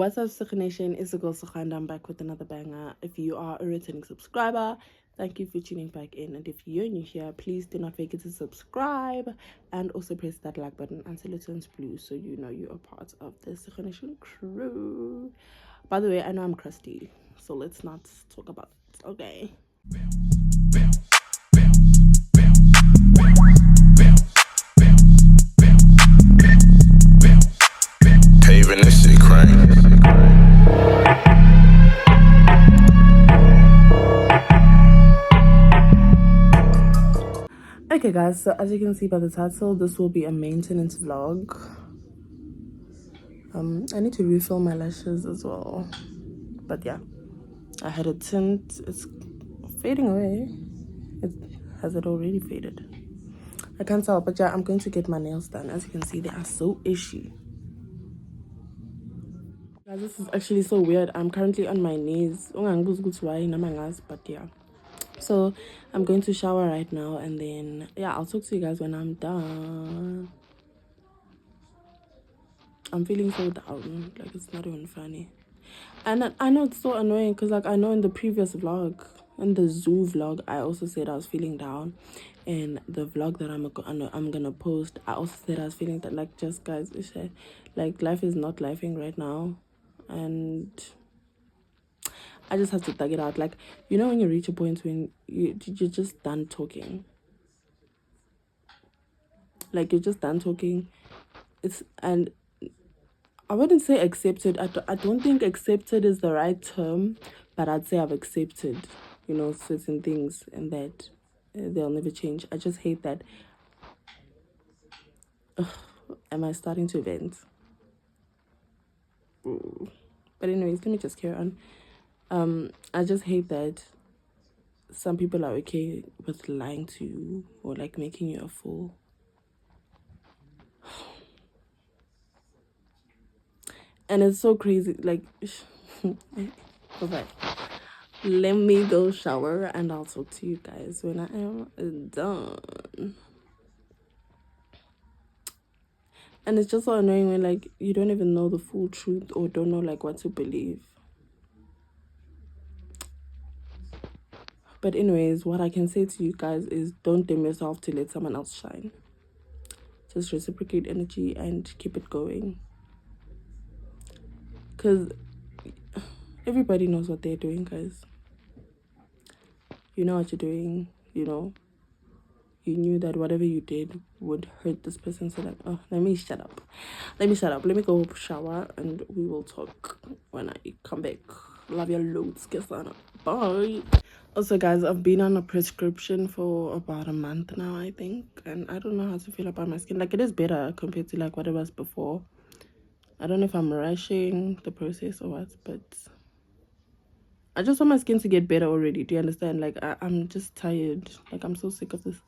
What's up, Sukha Nation? It's the girl Sukha, and I'm back with another banger. If you are a returning subscriber, thank you for tuning back in. And if you're new here, please do not forget to subscribe and also press that like button until it turns blue so you know you are part of the Sukha Nation crew. By the way, I know I'm crusty, so let's not talk about it, okay? Paving this shit crank. Okay guys, so as you can see by the title, this will be a maintenance vlog. I need to refill my lashes as well, but yeah, I had a tint. It's fading away. Has it already faded? I can't tell, but yeah, I'm going to get my nails done. As you can see, they are so ishy. Guys, this is actually so weird. I'm currently on my knees, but yeah. So I'm going to shower right now, and then yeah, I'll talk to you guys when I'm done. I'm feeling so down, like it's not even funny. And I know it's so annoying because like I know in the previous vlog, in the zoo vlog, I also said I was feeling down. And the vlog that I'm gonna post, I also said I was feeling that, like, just guys, like life is not lifing right now, and I just have to thug it out. Like, you know, when you reach a point when you're just done talking, like you're just done talking. And I wouldn't say accepted. I don't think accepted is the right term, but I'd say I've accepted, you know, certain things, and that they'll never change. I just hate that. Ugh, am I starting to vent? But anyways, let me just carry on. I just hate that some people are okay with lying to you or like making you a fool. And it's so crazy. Like, okay, let me go shower and I'll talk to you guys when I am done. And it's just so annoying when like you don't even know the full truth or don't know like what to believe. But anyways, what I can say to you guys is don't dim yourself to let someone else shine. Just reciprocate energy and keep it going. Because everybody knows what they're doing, guys. You know what you're doing, you know. You knew that whatever you did would hurt this person. So like, oh, let me shut up. Let me go shower and we will talk when I come back. Love your loads. Kesana. Bye. Also guys, I've been on a prescription for about a month now, I think, and I don't know how to feel about my skin. Like, it is better compared to like what it was before. I don't know if I'm rushing the process or what, but I just want my skin to get better already. Do you understand? Like, I'm just tired. Like, I'm so sick of this.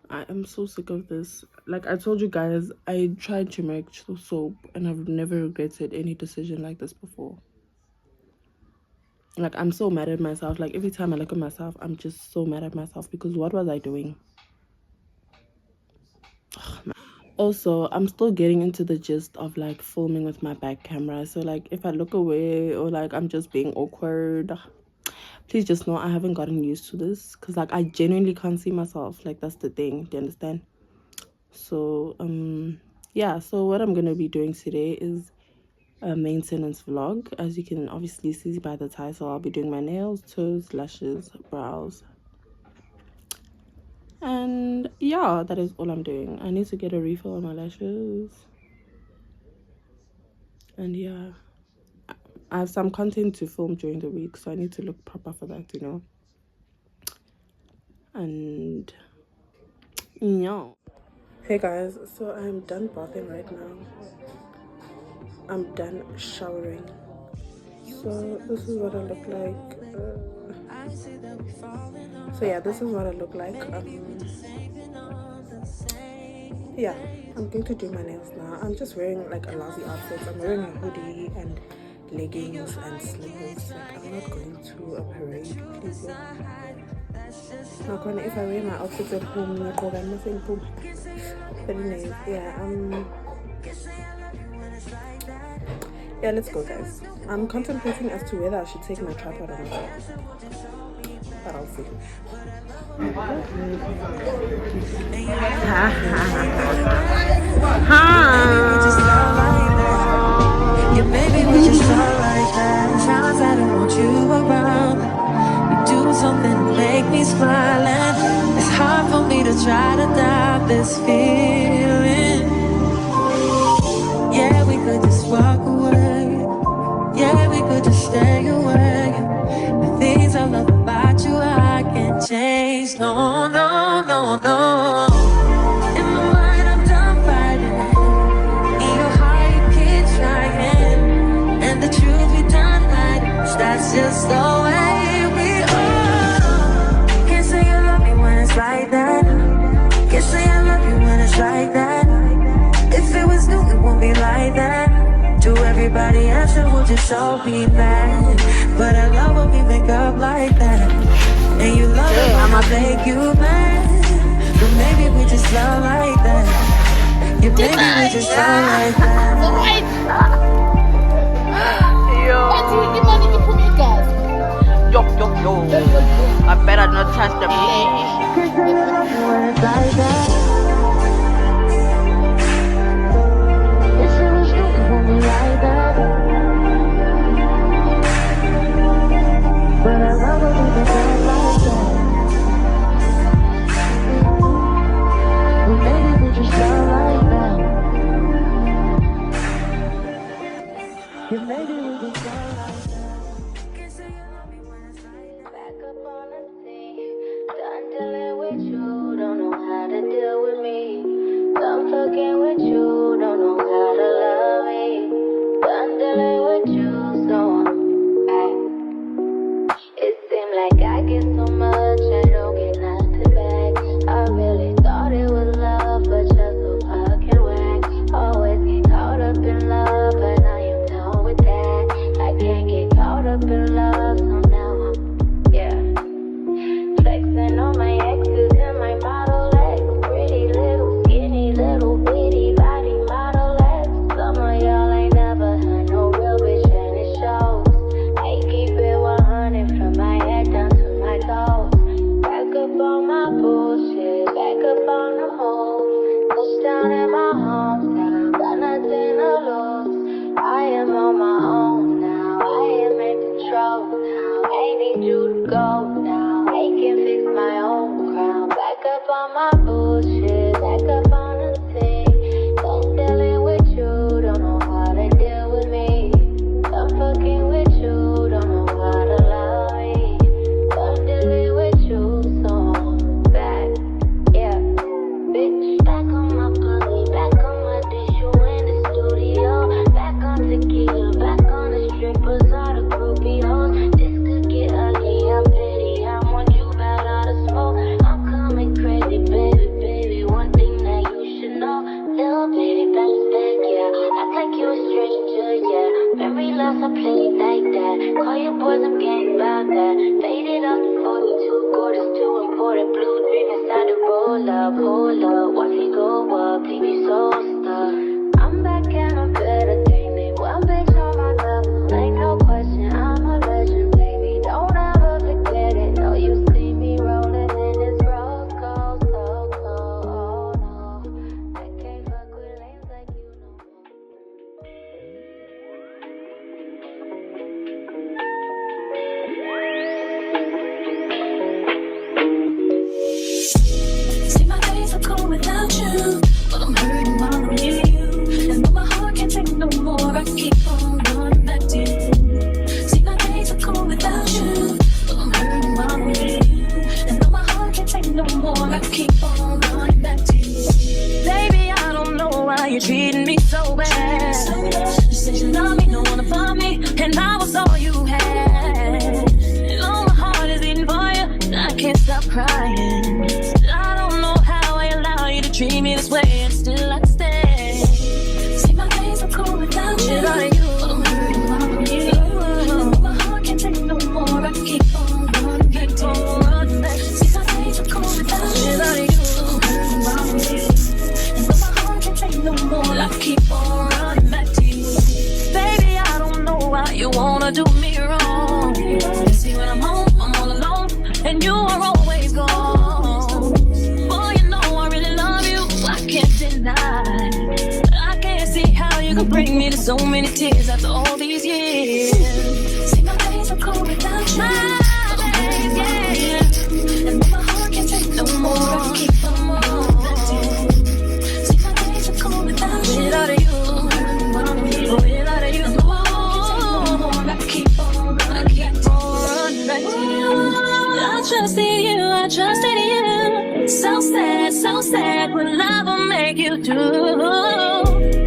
I am so sick of this. Like I told you guys, I tried turmeric soap and I've never regretted any decision like this before. Like, I'm so mad at myself. Like, every time I look at myself, I'm just so mad at myself because what was I doing? Also, I'm still getting into the gist of like filming with my back camera. So like if I look away or like I'm just being awkward, please just know I haven't gotten used to this because like I genuinely can't see myself. Like, that's the thing. Do you understand? So yeah, so what I'm gonna be doing today is a maintenance vlog. As you can obviously see by the title, I'll be doing my nails, toes, lashes, brows, and yeah, that is all I'm doing. I need to get a refill on my lashes, and yeah, I have some content to film during the week, so I need to look proper for that, you know. And yeah, hey guys, so I'm done bathing right now. I'm done showering. So this is what I look like. So yeah, this is what I look like. Yeah, I'm going to do my nails now. I'm just wearing like a lousy outfit. I'm wearing a hoodie and leggings and slippers. Like, I'm not going to a parade, please. Now, if I wear my outfits at home, I'm nothing home. But anyways, yeah, Yeah, let's go, guys. I'm contemplating as to whether I should take my tripod or not. But I'll see. Yeah, maybe we just love like that. Times I don't want you around. You do something to make me smile, and it's hard for me to try to stop this feeling. Yeah, we could just walk away. Yeah, we could just stay away. The things I love about you, I can't change. No, no, no, no. In my mind, I'm done fighting. In your heart, you keep trying. And the truth, we done hiding. That's just the way we are. Can't say you love me when it's like that. Can't say I love you when it's like that. If it was new, it won't be like that. To everybody else, it would just show me bad. But I love when we make up like that. And you love it when I make you mad. But maybe we just love like that. Yeah, maybe we just love like that. Yo. I better not touch the plane. When it's like that. But I love it when we make up like that. Well, maybe we just love like that. Yeah, maybe we just love like that. Can't say you love me when it's like that. Back up on the scene. Done dealing with you. Don't know how to deal with me. Done fucking with you. Don't know how to love me. Done dealing with you. So it seemed like I get so much, I don't get nothing back. I really thought it was love, but you're so fucking whack. Always get caught up in love, but I am done with that. I can't get caught up in love, so now I'm, flexing on my exes and my Model X. Pretty little, skinny, little bitty body Model X. Some of y'all ain't never had no real bitch and it shows. I keep it 100 from my head down to my toes. Back up on my bullshit, back up on the move. Touchdown in my hometown, got nothing to lose. I am on my own now, I am in control now. I need you to go now, I can fix my own crown. Back up on my bullshit, back up on the scene. Don't dealing with you, don't know how to deal with me. I'm fucking with you, don't know how to love me. I'm dealing with you, so I'm back, bitch. Back on my pussy, back on my dish, you in the studio. Back on tequila, back on the strippers, all the groupie hoes. This could get ugly, I'm petty, I want you bad out of smoke. I'm coming crazy, baby, one thing that you should know. Little baby, bounce back, act like you a stranger, Memory loss, I play it like that. Call your boys, I'm getting about that. Faded off the 42 quarters, too important. Blue dream inside the roll up, hold up. Watch me go up, leave you so stuck. I'm back and I'm better, take me one bitch on my level. Ain't no question, I'm a legend, baby. Don't ever forget it. No, you see me rolling in this rose gold, so cold. Oh no, I can't fuck with lanes like you no more. See, my days are cold without you, but I'm hurting while I'm near you. And though my heart can't take no more, I keep on running back to you. See, my days are cold without you, but I'm hurting while I'm near you. And though my heart can't take no more, I keep on running back to you. Baby, I don't know why you're treating me so bad. You said you love me, don't wanna find me, and I was all you had. And all my heart is beating for you, and I can't stop crying. I don't know how I allow you to treat me this way, and still I stay. See, my days are cold without you, but I'm hurting while I'm near you. And my heart can't take no more, I keep on running back to you. See, my days are cold without you, but I'm hurting while I'm near you. And my heart can't take no more, I keep on running back to you. Baby, I don't never do me wrong. See, when I'm home, I'm all alone, and you are always gone. Boy, you know I really love you, I can't deny. I can't see how you could bring me to so many tears after all these years. See, my days are cold without you. My days, yeah. And my heart can't take no more. I keep on see, my days are cold without you. Without you, without you, I keep on running back to you. I trusted you, I trusted you. So sad what love will make you do.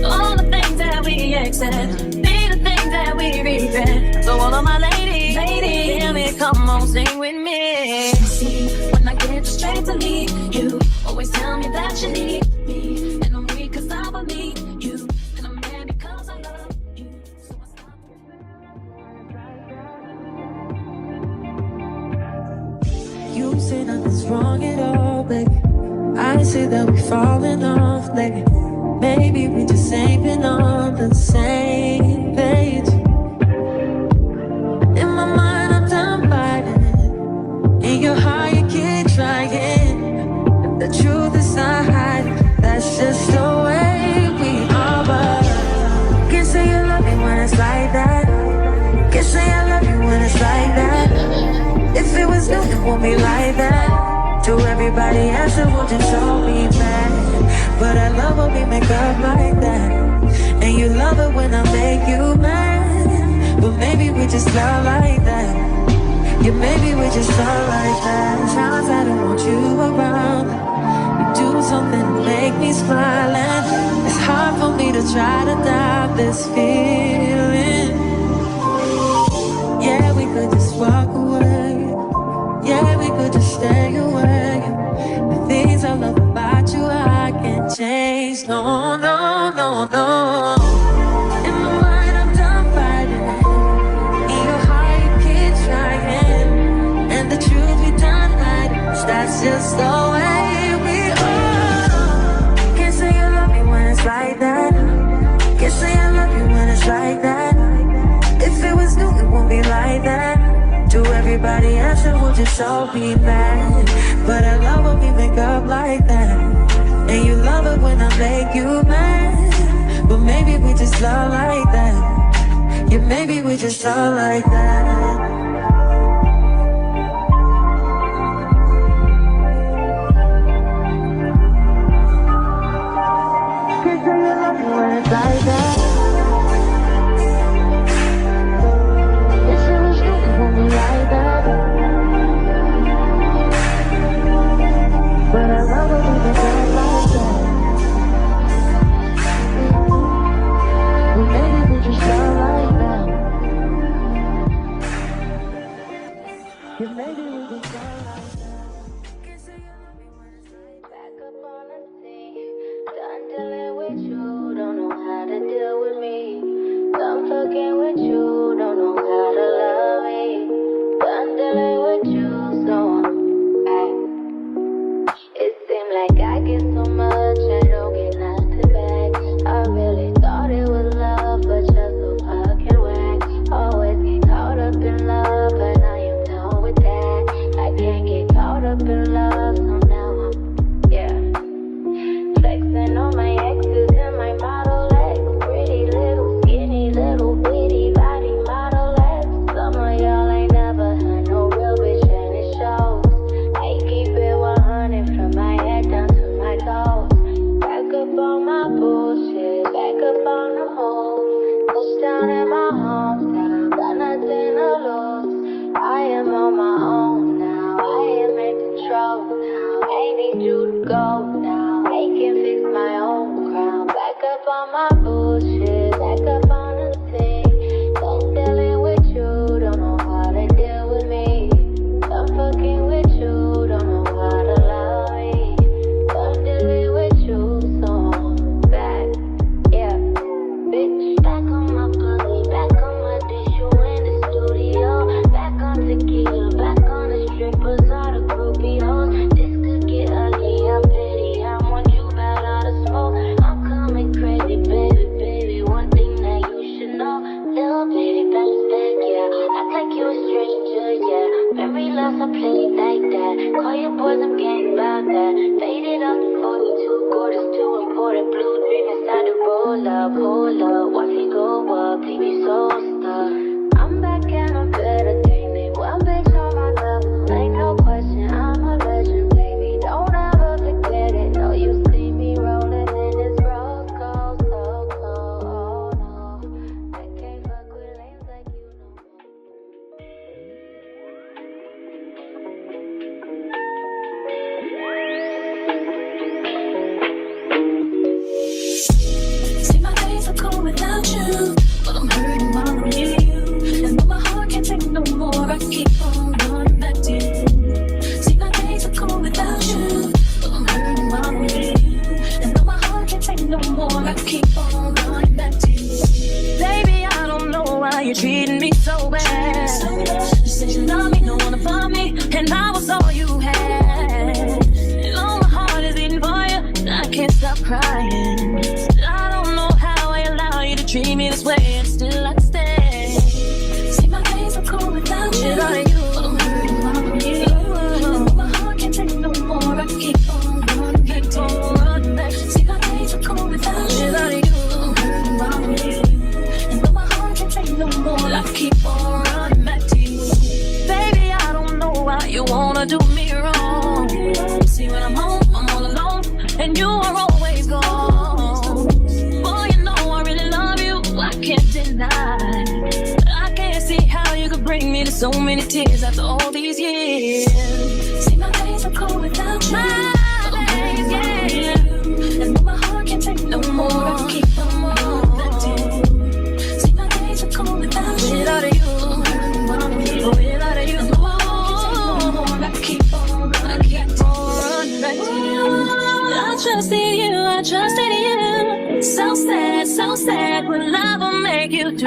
All the things that we accept, be the things that we regret. So all of my ladies, hear me, come on, sing with me. See, when I get straight to leave, you always tell me that you need me. And I'm weak cause I believe you. And I'm mad because I love you. So I stop. You say nothing's wrong at all, baby. I say that we falling off lately. Maybe we just ain't been on the same page. In my mind, I'm done fighting it. In your heart, you keep trying. If the truth is not hiding, that's just the way we are. But can't say you love me when it's like that. Can't say I love you when it's like that. If it was new, it won't be like that. To everybody else, it would just show me back. But I love when we make up like that. And you love it when I make you mad. But maybe we just love like that. Yeah, maybe we just love like that. Times I don't want you around. You do something to make me smile. And it's hard for me to try to stop this feeling. Yeah, we could just walk away. Yeah, we could just stay away. The things I love about you, I can't change. No, no, no, no. In my mind, I'm done fighting. In your heart, you keep trying. And the truth we done hiding. That's just the way we are. Can't say you love me when it's like that. Can't say I love you when it's like that. If it was new, it won't be like that. To everybody else, it would just all be mad. But I love when we make up like that. And you love it when I make you mad. But maybe we just love like that. Yeah, maybe we just love like that. Can't say you love me when it's like that. Like that. But I love it when you do it like that. Well, maybe we just love like that. like you a stranger, yeah. Memory loss, I play it like that. Call your boys, I'm getting about that. Faded up to 42 quarters, too important. Blue dream inside the roll up, hold up. Watch me go up, leave me so stuck. I'm back and I'm better, think me. One bitch on my level, ain't no question. I'm a legend, baby. Don't ever forget it. No, you see me rolling in this rose gold, so cold. Oh no, I can't fuck with lanes like you no more. See, my days are cold without you, but I'm hurting while I'm near you. And though my heart can't take no more, I keep on running back to you. See, my days are cold without you, but I'm hurting while I'm near you. And though my heart can't take no more, I keep on running back to you. Baby, I don't know why you're treating me so bad. You said you love me, no one above me, and I was all you had. And all my heart is beating for you, and I can't stop crying. I don't know how I allow you to treat me this way, and still I stay. See, my days are cold without you, but I'm hurting while I'm here. And my heart can't take no more, I keep on running back to you. See, my days are cold without you, but I'm hurting while I'm here. And my heart can't take no more, I keep on running back to you. Baby, I don't know why you wanna do me wrong. See, when I'm home, I'm all alone, and you are always gone. Boy, you know I really love you, I can't deny. I can't see how you could bring me to so many tears after all these years. See, my days are cold without you. My days, yeah. And my heart can't take no more, I keep on running back to you. See, my days are cold without you. Without you, without you, I keep on running back to you. I trusted you. So sad, what love will make you do.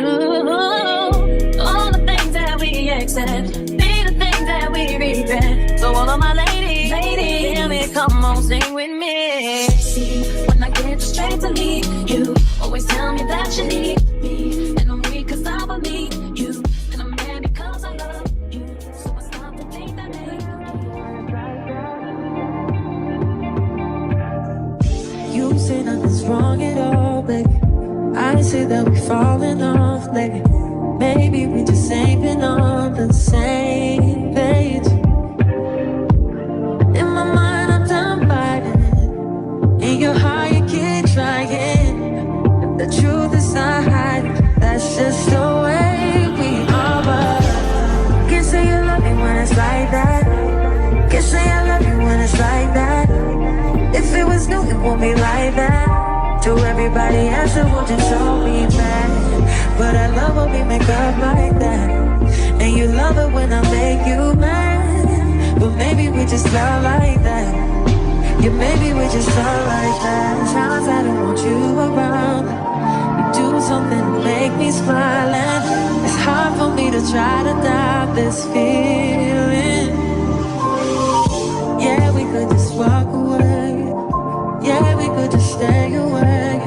All the things that we accept, be the things that we regret. So all of my ladies, hear me, come on, sing with me. See, when I get straight to leave, you always tell me that you need me. And I'm weak cause I believe you, and I'm mad because I love you. So I stop to think that You say nothing's wrong at all, baby. I say that we falling off lately. Maybe we just ain't been on the same page. In my mind, I'm done fighting it. In your heart, you keep trying. The truth is not hiding. That's just the way we are. But can't say you love me when it's like that. Can't say I love you when it's like that. If it was new, it won't be like that. To everybody else, it would just show me bad. But I love when we make up like that. And you love it when I make you mad. But maybe we just love like that. Yeah, maybe we just love like that. Times I don't want you around. You do something to make me smile. And it's hard for me to try to doubt this feeling. Yeah, we could just walk away. Yeah, we could just stay away.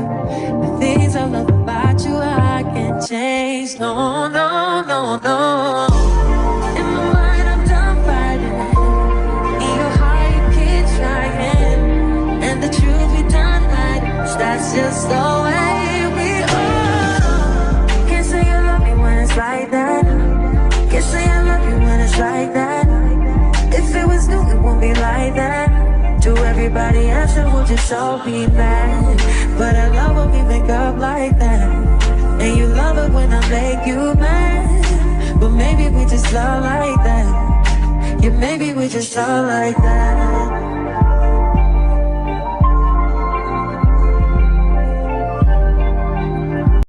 The things I love about you, I can't change. No, no, no, no. In my mind, I'm done fighting it. In your heart, you keep trying. And the truth, we done hiding. That's just the way we are. Can't say you love me when it's like that. Can't say I love you when it's like that. If it was new, it won't be like that. To everybody else, it would just all be bad. But I love when we make up like that. And you love it when I make you mad. But maybe we just love like that. Yeah, maybe we just love like that.